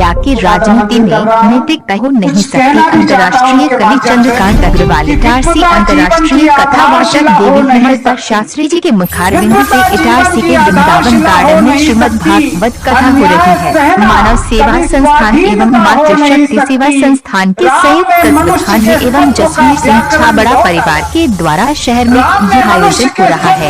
त्याग की राजनीति में नैतिकता हो नहीं सकती। अंतर्राष्ट्रीय कवि चंद्रकांत अग्रवाल इटारसी अंतर्राष्ट्रीय कथावाचक देवी हेमलता शास्त्री जी के मुखारबिंद से इटारसी के वृंदावन गार्डन में श्रीमद् भागवत कथा हो रही है। मानव सेवा संस्थान एवं मातृशक्ति सेवा संस्थान के संयुक्त तत्वावधान में एवं जसवीर सिंह छाबड़ा परिवार के द्वारा शहर में यह आयोजन हो रहा है।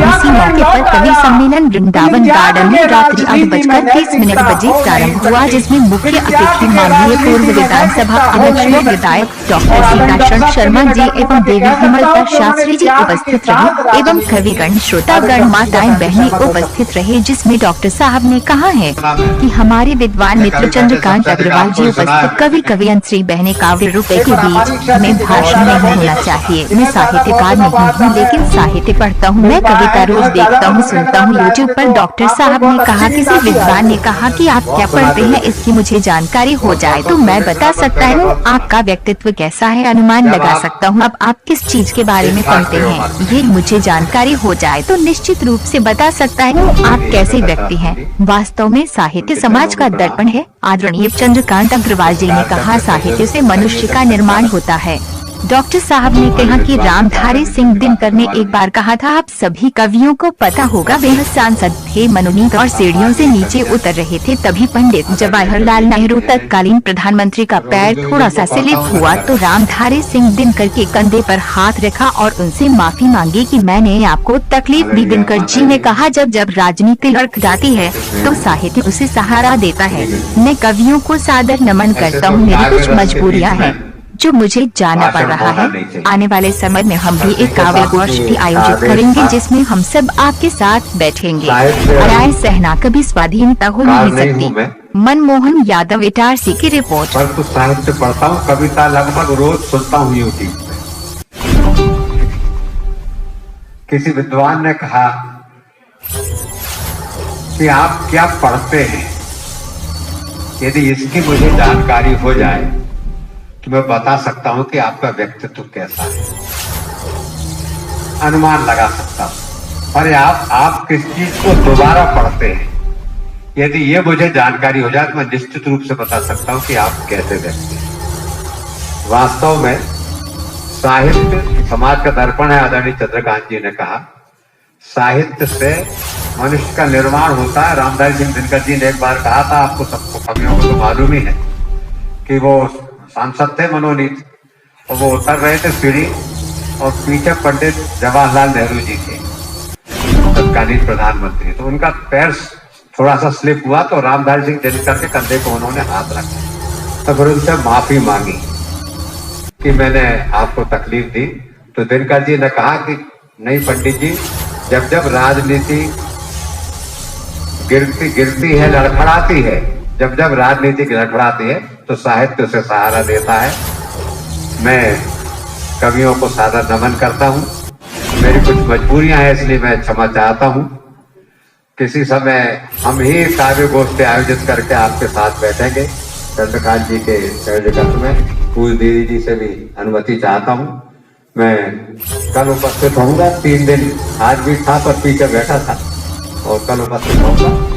इसी मौके पर कवि सम्मेलन वृंदावन गार्डन में रात्रि 8:30 बजे प्रारंभ हुआ, जिसमें मुख्य अतिथि माननीय पूर्व विधानसभा अध्यक्ष व विधायक डॉक्टर सीताक्षण शर्मा जी एवं देवी हेमलता शास्त्री जी उपस्थित रहे एवं कविगण श्रोतागण माताएं बहनें उपस्थित रहे, जिसमें डॉक्टर साहब ने कहा है कि हमारे विद्वान मित्र चंद्रकांत अग्रवाल जी उपस्थित कवि कवियंत्री बहनें काव्य रूपे के बीच में भाषण नहीं होना चाहिए। मैं साहित्यकार नहीं हूँ, लेकिन साहित्य पढ़ता हूँ। मैं कविता रोज देखता हूँ, सुनता हूँ यूट्यूब पर। डॉक्टर साहब ने कहा, किसी विद्वान ने कहा कि आप क्या पढ़ते हैं, इसकी मुझे जानकारी हो जाए तो मैं बता सकता हूँ आपका व्यक्तित्व कैसा है, अनुमान लगा सकता हूँ। अब आप किस चीज के बारे में पढ़ते हैं, ये मुझे जानकारी हो जाए तो निश्चित रूप से बता सकता हूँ आप कैसे व्यक्ति हैं। वास्तव में साहित्य समाज का दर्पण है। आदरणीय चंद्रकांत अग्रवाल जी ने कहा, साहित्य से मनुष्य का निर्माण होता है। डॉक्टर साहब ने कहा कि रामधारी सिंह दिनकर ने एक बार कहा था, आप सभी कवियों को पता होगा, वे सांसद थे, मनोनीत और सीढ़ियों से नीचे उतर रहे थे। तभी पंडित जवाहरलाल नेहरू तत्कालीन प्रधानमंत्री का पैर थोड़ा सा स्लिप हुआ तो रामधारी सिंह दिनकर के कंधे पर हाथ रखा और उनसे माफी मांगी कि मैंने आपको तकलीफ दी। दिनकर जी ने कहा, जब जब राजनीति लड़ख जाती है तो साहित्य उसे सहारा देता है। मैं कवियों को सादर नमन करता हूँ। मेरी कुछ मजबूरियाँ हैं जो मुझे जाना पड़ रहा है। आने वाले समय में हम भी एक काव्य गोष्ठी आयोजित करेंगे, जिसमें हम सब आपके साथ बैठेंगे। राय सहना कभी स्वाधीनता हो नहीं सकती। मनमोहन यादव इटारसी की रिपोर्ट। पर कुछ साहित्य पढ़ता हूँ, कविता लगभग रोज सुनता हूँ यूट्यूब पे। किसी विद्वान ने कहा कि आप क्या पढ़ते हैं, यदि इसकी मुझे जानकारी हो जाए तो मैं बता सकता हूं कि आपका व्यक्तित्व कैसा है, अनुमान लगा सकता हूं। और आप किस चीज को दोबारा पढ़ते हैं, यदि ये मुझे जानकारी हो जाए तो मैं निश्चित रूप से बता सकता हूं कि आप कैसे व्यक्ति हैं। वास्तव में साहित्य समाज का दर्पण है। आदरणीय चंद्रकांत जी ने कहा, साहित्य से मनुष्य का निर्माण होता है। रामधारी सिंह दिनकर जी ने एक बार कहा था, आपको सबको कवियों को तो मालूम ही है, कि वो सांसद थे मनोनीत और वो उतर रहे थे सीढ़ी और पीछे पंडित जवाहरलाल नेहरू जी थे, तत्कालीन प्रधानमंत्री। तो उनका पैर थोड़ा सा स्लिप हुआ तो रामधारी सिंह दिनकर के कंधे को उन्होंने हाथ रखा। तो फिर उनसे माफी मांगी कि मैंने आपको तकलीफ दी। तो दिनकर जी ने कहा कि नहीं पंडित जी, जब जब राजनीति गिरती है, लड़खड़ाती है, जब जब राजनीति लड़खड़ाती है तो साहित्य उसे सहारा देता है। मैं कवियों को सादर नमन करता हूँ। मेरी कुछ मजबूरियां हैं, इसलिए मैं क्षमा चाहता हूँ। किसी समय हम ही काव्य गोष्ठी आयोजित करके आपके साथ बैठेंगे चंद्रकांत जी के सहयोगत्व में। पूज दीदी जी से भी अनुमति चाहता हूँ। मैं कल उपस्थित होऊंगा 3 दिन, आज भी था पर पीछे बैठा था, और कल उपस्थित होऊंगा।